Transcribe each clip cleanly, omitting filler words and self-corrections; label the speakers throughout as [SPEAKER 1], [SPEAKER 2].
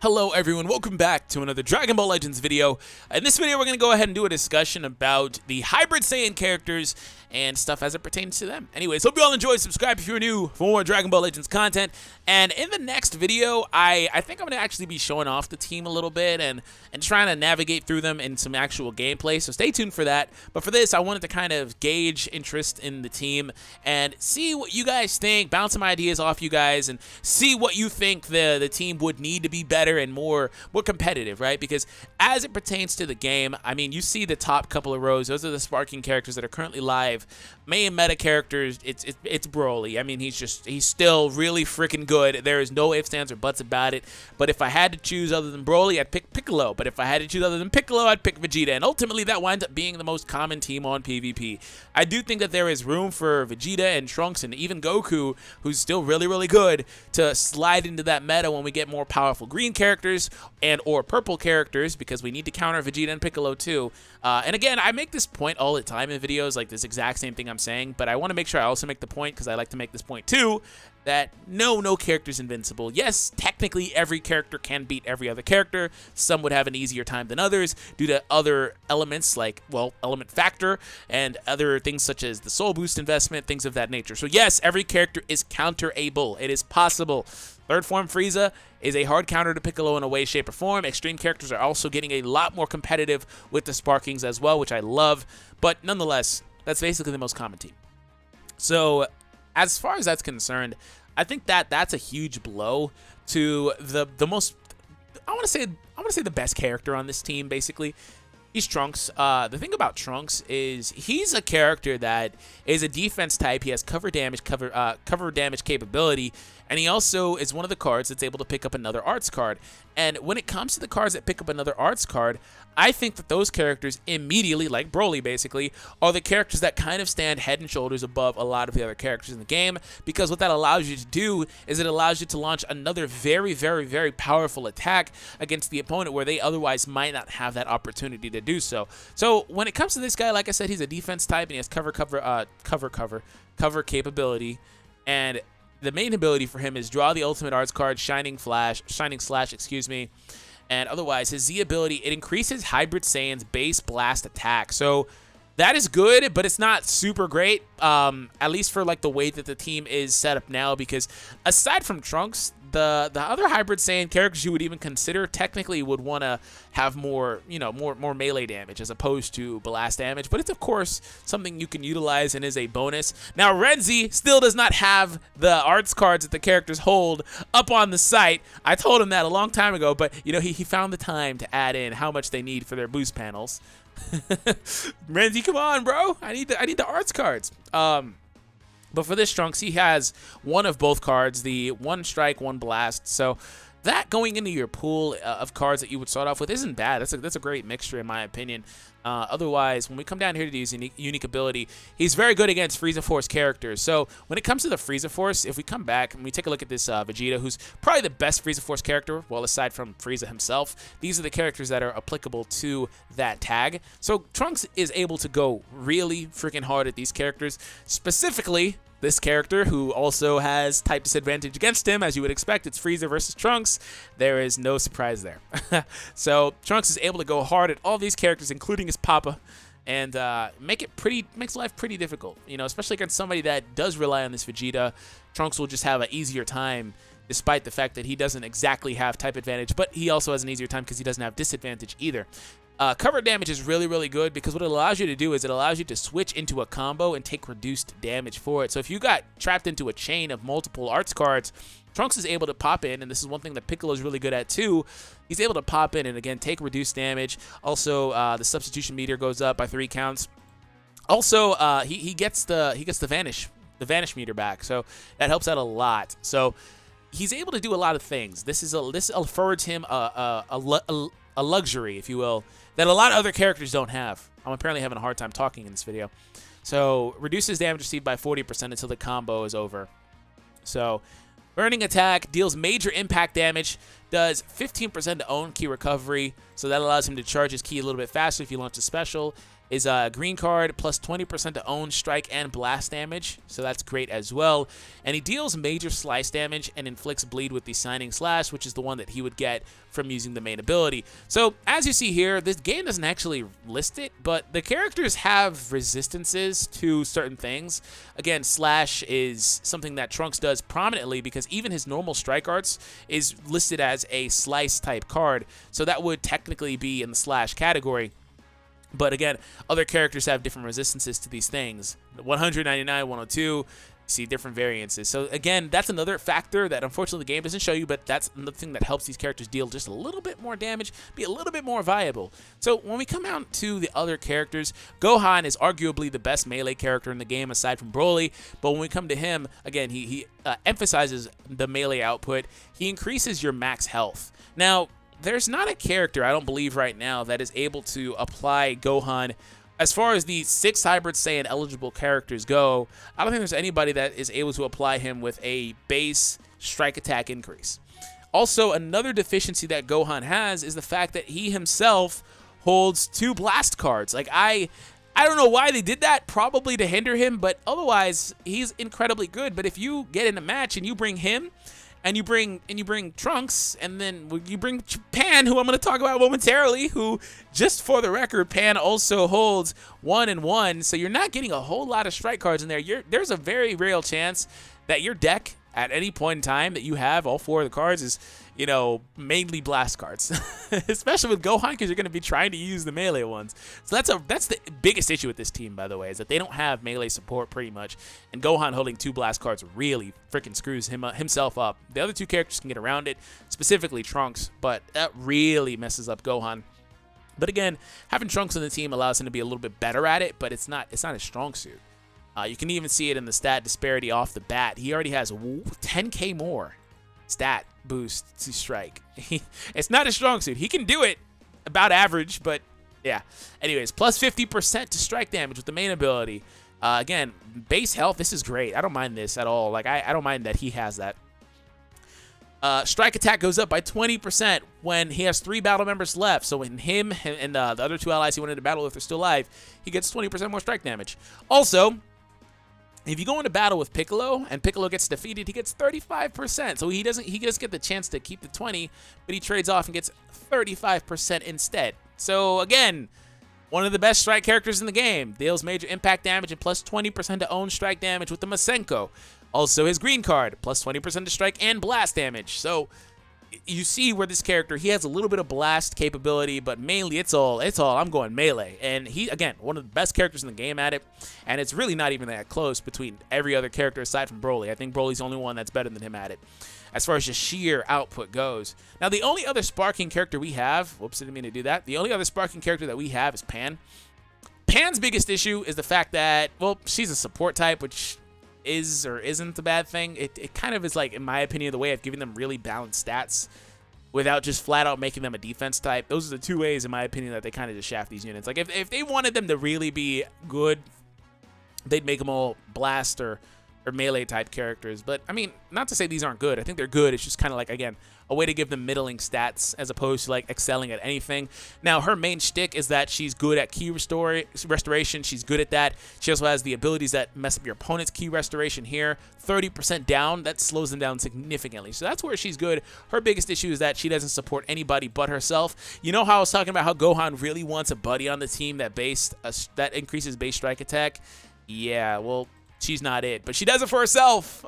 [SPEAKER 1] Hello everyone, welcome back to another Dragon Ball Legends video. In this video we're going to go ahead and do a discussion about the hybrid Saiyan characters and stuff as it pertains to them. Anyways, hope you all enjoy. Subscribe if you're new for more Dragon Ball Legends content. And in the next video, I think I'm going to actually be showing off the team a little bit and trying to navigate through them in some actual gameplay, so stay tuned for that. But for this, I wanted to kind of gauge interest in the team and see what you guys think, bounce some ideas off you guys, and see what you think the team would need to be better and more competitive, right? Because as it pertains to the game, I mean, you see the top couple of rows, those are the sparking characters that are currently live. Main meta characters, it's Broly. I mean, he's still really freaking good. There is no ifs, ands, or buts about it. But if I had to choose other than Broly, I'd pick Piccolo. But if I had to choose other than Piccolo, I'd pick Vegeta. And ultimately, that winds up being the most common team on PvP. I do think that there is room for Vegeta and Trunks and even Goku, who's still really, really good, to slide into that meta when we get more powerful green characters or purple characters, because we need to counter Vegeta and Piccolo too. And again, I make this point all the time in videos, like this exact same thing I'm saying, but I want to make sure I also make the point, because I like to make this point too, that no character's invincible. Yes, technically every character can beat every other character. Some would have an easier time than others due to other elements like, well, element factor and other things such as the soul boost investment, things of that nature. So yes, every character is counterable. It is possible. Third form Frieza is a hard counter to Piccolo in a way, shape, or form. Extreme characters are also getting a lot more competitive with the sparkings as well, which I love. But nonetheless, that's basically the most common team. So as far as that's concerned, I think that's a huge blow to the most, I want to say the best character on this team. Basically, he's Trunks. The thing about Trunks is he's a character that is a defense type. He has cover damage capability, and he also is one of the cards that's able to pick up another arts card. And when it comes to the cards that pick up another arts card, I think that those characters immediately, like Broly basically, are the characters that kind of stand head and shoulders above a lot of the other characters in the game, because what that allows you to do is it allows you to launch another very, very, very powerful attack against the opponent where they otherwise might not have that opportunity to do so. So when it comes to this guy, like I said, he's a defense type and he has cover capability, and the main ability for him is draw the ultimate arts card, Shining Slash, excuse me. And otherwise, his Z ability, it increases Hybrid Saiyan's base blast attack. So that is good, but it's not super great, at least for like the way that the team is set up now, because aside from Trunks, the other Hybrid Saiyan characters you would even consider technically would want to have more, more melee damage as opposed to blast damage. But it's, of course, something you can utilize and is a bonus. Now, Renzi still does not have the arts cards that the characters hold up on the site. I told him that a long time ago, but, he found the time to add in how much they need for their boost panels. Renzi, come on, bro. I need the arts cards. But for this Trunks, he has one of both cards, the one strike, one blast. So that going into your pool of cards that you would start off with isn't bad. That's a great mixture in my opinion. Otherwise, when we come down here to his unique ability, he's very good against Frieza Force characters. So when it comes to the Frieza Force, if we come back and we take a look at this Vegeta, who's probably the best Frieza Force character, well, aside from Frieza himself, these are the characters that are applicable to that tag. So Trunks is able to go really freaking hard at these characters, specifically this character, who also has type disadvantage against him. As you would expect, it's Frieza versus Trunks. There is no surprise there. So Trunks is able to go hard at all these characters, including his Papa, and makes life pretty difficult. Especially against somebody that does rely on this Vegeta. Trunks will just have an easier time, despite the fact that he doesn't exactly have type advantage, but he also has an easier time because he doesn't have disadvantage either. Cover damage is really, really good, because what it allows you to do is it allows you to switch into a combo and take reduced damage for it. So if you got trapped into a chain of multiple arts cards, Trunks is able to pop in, and this is one thing that Piccolo is really good at too. He's able to pop in and, again, take reduced damage. Also, the substitution meter goes up by 3 counts. Also, he gets the vanish meter back, so that helps out a lot. So he's able to do a lot of things. This affords him a luxury, if you will, that a lot of other characters don't have. I'm apparently having a hard time talking in this video. So reduces damage received by 40% until the combo is over. So burning attack deals major impact damage, does 15% to own ki recovery, so that allows him to charge his ki a little bit faster if you launch a special. is a green card plus 20% to own, strike, and blast damage, so that's great as well. And he deals major slice damage and inflicts bleed with the Shining Slash, which is the one that he would get from using the main ability. So as you see here, this game doesn't actually list it, but the characters have resistances to certain things. Again, Slash is something that Trunks does prominently because even his normal strike arts is listed as a slice type card, so that would technically be in the Slash category. But again, other characters have different resistances to these things. 199, 102, see different variances. So again, that's another factor that unfortunately the game doesn't show you, but that's another thing that helps these characters deal just a little bit more damage, be a little bit more viable. So when we come out to the other characters, Gohan is arguably the best melee character in the game aside from Broly, but when we come to him, again, he emphasizes the melee output. He increases your max health. Now, there's not a character, I don't believe right now, that is able to apply Gohan. As far as the 6 Hybrid Saiyan eligible characters go, I don't think there's anybody that is able to apply him with a base strike attack increase. Also, another deficiency that Gohan has is the fact that he himself holds 2 blast cards. Like, I don't know why they did that, probably to hinder him, but otherwise, he's incredibly good. But if you get in a match and you bring him, and you bring Trunks, and then you bring Pan, who I'm going to talk about momentarily, who, just for the record, Pan also holds 1 and 1, so you're not getting a whole lot of strike cards in there. There's a very real chance that your deck, at any point in time that you have all 4 of the cards, is, you know, mainly blast cards, especially with Gohan, because you're going to be trying to use the melee ones. So that's the biggest issue with this team, by the way, is that they don't have melee support pretty much, and Gohan holding 2 blast cards really freaking screws himself up. The other 2 characters can get around it, specifically Trunks, but that really messes up Gohan. But again, having Trunks on the team allows him to be a little bit better at it, but it's not his strong suit. You can even see it in the stat disparity off the bat. He already has 10k more stat boost to strike. It's not a strong suit. He can do it about average, but yeah. Anyways, plus 50% to strike damage with the main ability. Again, base health, this is great. I don't mind this at all. Like, I don't mind that he has that. Strike attack goes up by 20% when he has 3 battle members left. So when him and the other 2 allies he went into battle with are still alive, he gets 20% more strike damage. Also, if you go into battle with Piccolo and Piccolo gets defeated, he gets 35%. So he doesn't get the chance to keep the 20, but he trades off and gets 35% instead. So again, one of the best strike characters in the game. Deals major impact damage and plus 20% to own strike damage with the Masenko. Also his green card, plus 20% to strike and blast damage. So you see where this character, he has a little bit of blast capability, but mainly it's all I'm going melee. And he, again, one of the best characters in the game at it, and it's really not even that close between every other character aside from Broly. I think Broly's the only one that's better than him at it, as far as just sheer output goes. Now, the only other sparking character we have, whoops, I didn't mean to do that. The only other sparking character that we have is Pan. Pan's biggest issue is the fact that, well, she's a support type, which is or isn't a bad thing. It kind of is, like, in my opinion, the way of giving them really balanced stats without just flat out making them a defense type. Those are the 2 ways, in my opinion, that they kind of just shaft these units. Like, if they wanted them to really be good, they'd make them all blast or melee type characters. But I mean, not to say these aren't good. I think they're good. It's just kind of like, again, a way to give them middling stats as opposed to like excelling at anything. Now, her main shtick is that she's good at key restoration. She's good at that. She also has the abilities that mess up your opponent's key restoration here. 30% down, that slows them down significantly. So that's where she's good. Her biggest issue is that she doesn't support anybody but herself. You know how I was talking about how Gohan really wants a buddy on the team that increases base strike attack? Yeah, well, she's not it, but she does it for herself.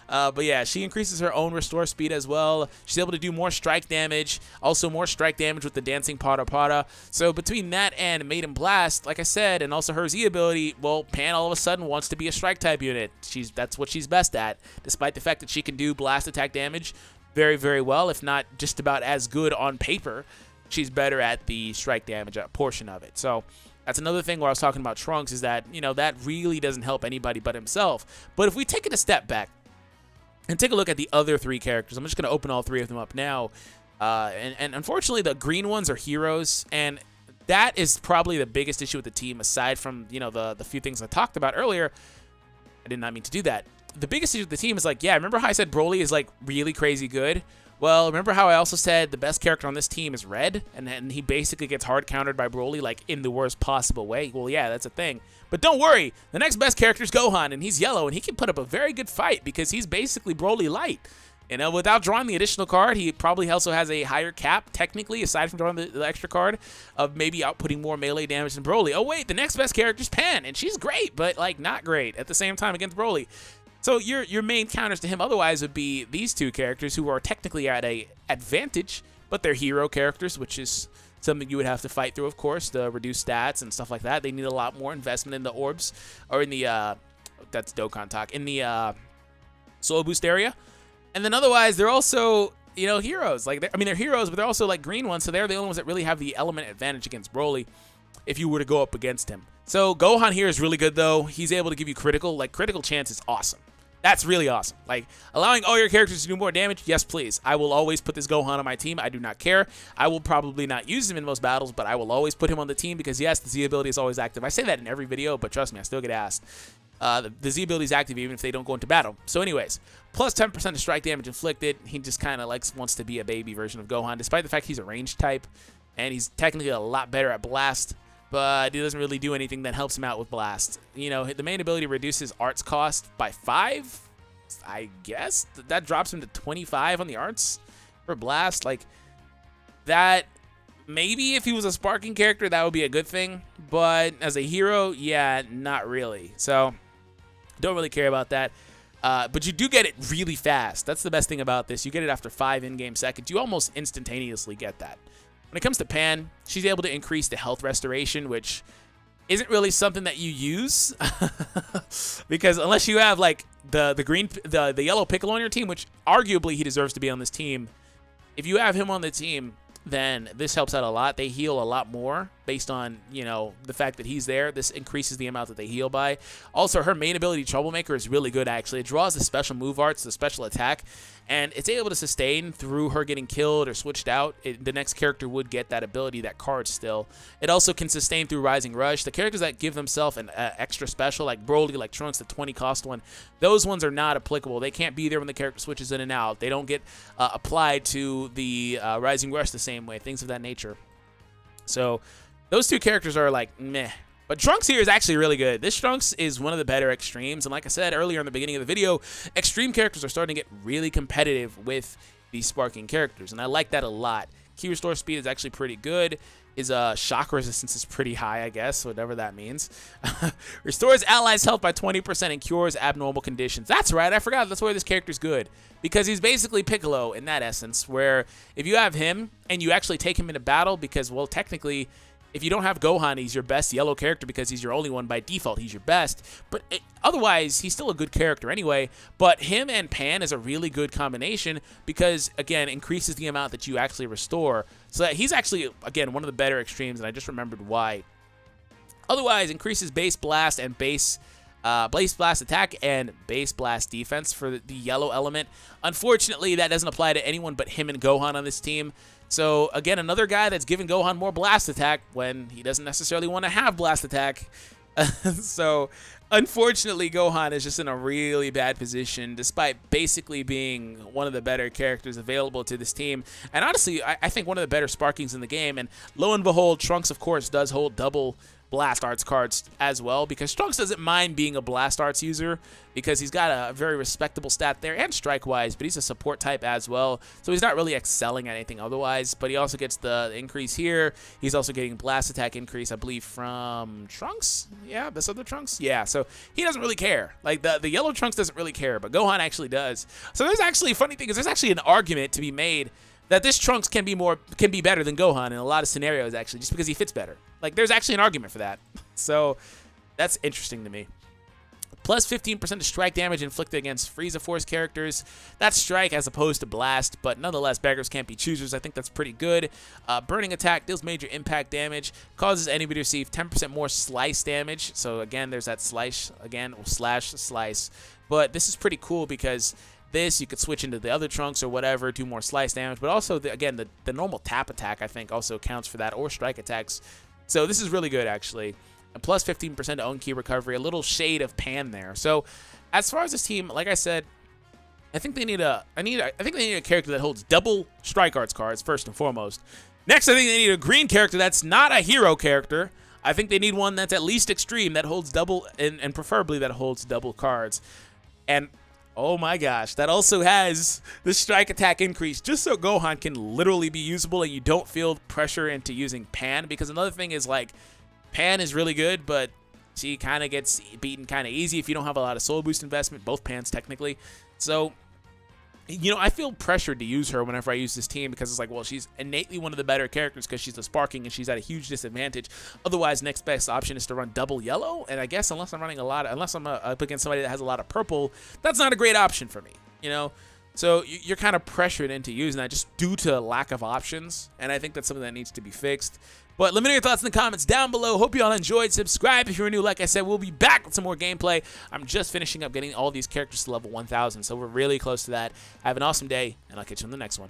[SPEAKER 1] But yeah, she increases her own restore speed as well. She's able to do more strike damage, also more strike damage with the dancing Pada Pada. So between that and Maiden Blast, like I said, and also her Z ability, well, Pan all of a sudden wants to be a strike type unit. That's what she's best at, despite the fact that she can do blast attack damage very, very well, if not just about as good on paper. She's better at the strike damage portion of it. So that's another thing where I was talking about Trunks, is that, you know, that really doesn't help anybody but himself. But if we take it a step back and take a look at the other 3 characters, I'm just going to open all 3 of them up now. And unfortunately, the green ones are heroes, and that is probably the biggest issue with the team, aside from, you know, the few things I talked about earlier. I did not mean to do that. The biggest issue with the team is, like, yeah, remember how I said Broly is, like, really crazy good? Well, remember how I also said the best character on this team is Red, and he basically gets hard countered by Broly, like, in the worst possible way? Well, yeah, that's a thing. But don't worry, the next best character is Gohan, and he's yellow, and he can put up a very good fight because he's basically Broly light. You know, without drawing the additional card, he probably also has a higher cap, technically, aside from drawing the extra card, of maybe outputting more melee damage than Broly. Oh, wait, the next best character is Pan, and she's great, but, like, not great at the same time against Broly. So your main counters to him otherwise would be these two characters who are technically at a advantage, but they're hero characters, which is something you would have to fight through, of course, to reduce stats and stuff like that. They need a lot more investment in the orbs, or in the, that's Dokkan talk, in the Soul Boost area. And then otherwise, they're also, you know, heroes. Like, I mean, they're heroes, but they're also, like, green ones, so they're the only ones that really have the element advantage against Broly if you were to go up against him. So Gohan here is really good, though. He's able to give you critical. Like, critical chance is awesome. That's really awesome. Like, allowing all your characters to do more damage, yes, please. I will always put this Gohan on my team. I do not care. I will probably not use him in most battles, but I will always put him on the team because, yes, the Z ability is always active. I say that in every video, but trust me, I still get asked. The Z ability is active even if they don't go into battle. So anyways, plus 10% of strike damage inflicted. He just kind of wants to be a baby version of Gohan, despite the fact he's a ranged type, and he's technically a lot better at Blast, but he doesn't really do anything that helps him out with Blast. You know, the main ability reduces arts cost by 5, I guess. That drops him to 25 on the arts for Blast. Like, that, maybe if he was a sparking character, that would be a good thing, but as a hero, yeah, not really. So, don't really care about that. But you do get it really fast. That's the best thing about this. You get it after 5 in-game seconds. You almost instantaneously get that. When it comes to Pan, she's able to increase the health restoration, which isn't really something that you use because unless you have like the yellow Piccolo on your team, which arguably he deserves to be on this team, if you have him on the team, then this helps out a lot. They heal a lot more based on, you know, the fact that he's there. This increases the amount that they heal by. Also, her main ability, Troublemaker, is really good, actually. It draws the special move arts, the special attack, and it's able to sustain through her getting killed or switched out. The next character would get that ability, that card still. It also can sustain through Rising Rush. The characters that give themselves an extra special, like Broly, like Trunks, the 20 cost one, those ones are not applicable. They can't be there when the character switches in and out. They don't get applied to the Rising Rush the same way, things of that nature. So those two characters are like meh. But Trunks here is actually really good. This Trunks is one of the better extremes, and like I said earlier in the beginning of the video, extreme characters are starting to get really competitive with these sparking characters, and I like that a lot. Key restore speed is actually pretty good. His shock resistance is pretty high, I guess, whatever that means. Restores allies' health by 20% and cures abnormal conditions. That's right, I forgot that's why this character's good. Because he's basically Piccolo in that essence, where if you have him and you actually take him into battle, because, well, technically, if you don't have Gohan, he's your best yellow character because he's your only one by default. He's your best. But otherwise, he's still a good character anyway. But him and Pan is a really good combination because, again, increases the amount that you actually restore. So that he's actually, again, one of the better extremes, and I just remembered why. Otherwise, increases base blast and base blast attack and base blast defense for the yellow element. Unfortunately, that doesn't apply to anyone but him and Gohan on this team. So, again, another guy that's giving Gohan more blast attack when he doesn't necessarily want to have blast attack. So, unfortunately, Gohan is just in a really bad position, despite basically being one of the better characters available to this team. And honestly, I think one of the better sparkings in the game. And lo and behold, Trunks, of course, does hold double Blast Arts cards as well, because Trunks doesn't mind being a Blast Arts user because he's got a very respectable stat there and strike-wise, but he's a support type as well, so he's not really excelling at anything otherwise, but he also gets the increase here. He's also getting Blast Attack increase, I believe, from Trunks? Yeah, this other Trunks? Yeah, so he doesn't really care. Like, the yellow Trunks doesn't really care, but Gohan actually does. So there's actually, funny thing is, there's actually an argument to be made that this Trunks can be better than Gohan in a lot of scenarios, actually, just because he fits better. Like, there's actually an argument for that. So, that's interesting to me. Plus 15% of strike damage inflicted against Frieza Force characters. That's strike as opposed to blast, but nonetheless, beggars can't be choosers. I think that's pretty good. Burning attack deals major impact damage. Causes enemy to receive 10% more slice damage. So, again, there's that slice, again, slash slice. But this is pretty cool because this, you could switch into the other Trunks or whatever, do more slice damage. But also, again, the normal tap attack, I think, also counts for that, or strike attacks. So this is really good, actually. And plus 15% own key recovery, a little shade of Pan there. So as far as this team, like I said, I think they need a character that holds double Strike Arts cards first and foremost. Next, I think they need a green character that's not a hero character. I think they need one that's at least extreme, that holds double, and preferably that holds double cards. And oh my gosh, that also has the strike attack increase, just so Gohan can literally be usable and you don't feel pressure into using Pan. Because another thing is, like, Pan is really good, but she kind of gets beaten kind of easy if you don't have a lot of soul boost investment, both Pans technically. So, you know, I feel pressured to use her whenever I use this team, because it's like, well, she's innately one of the better characters because she's a sparking and she's at a huge disadvantage. Otherwise, next best option is to run double yellow, and I guess unless I'm up against somebody that has a lot of purple, that's not a great option for me, you know? So you're kind of pressured into using that just due to lack of options, and I think that's something that needs to be fixed. But let me know your thoughts in the comments down below. Hope you all enjoyed. Subscribe if you're new. Like I said, we'll be back with some more gameplay. I'm just finishing up getting all these characters to level 1,000, so we're really close to that. Have an awesome day, and I'll catch you on the next one.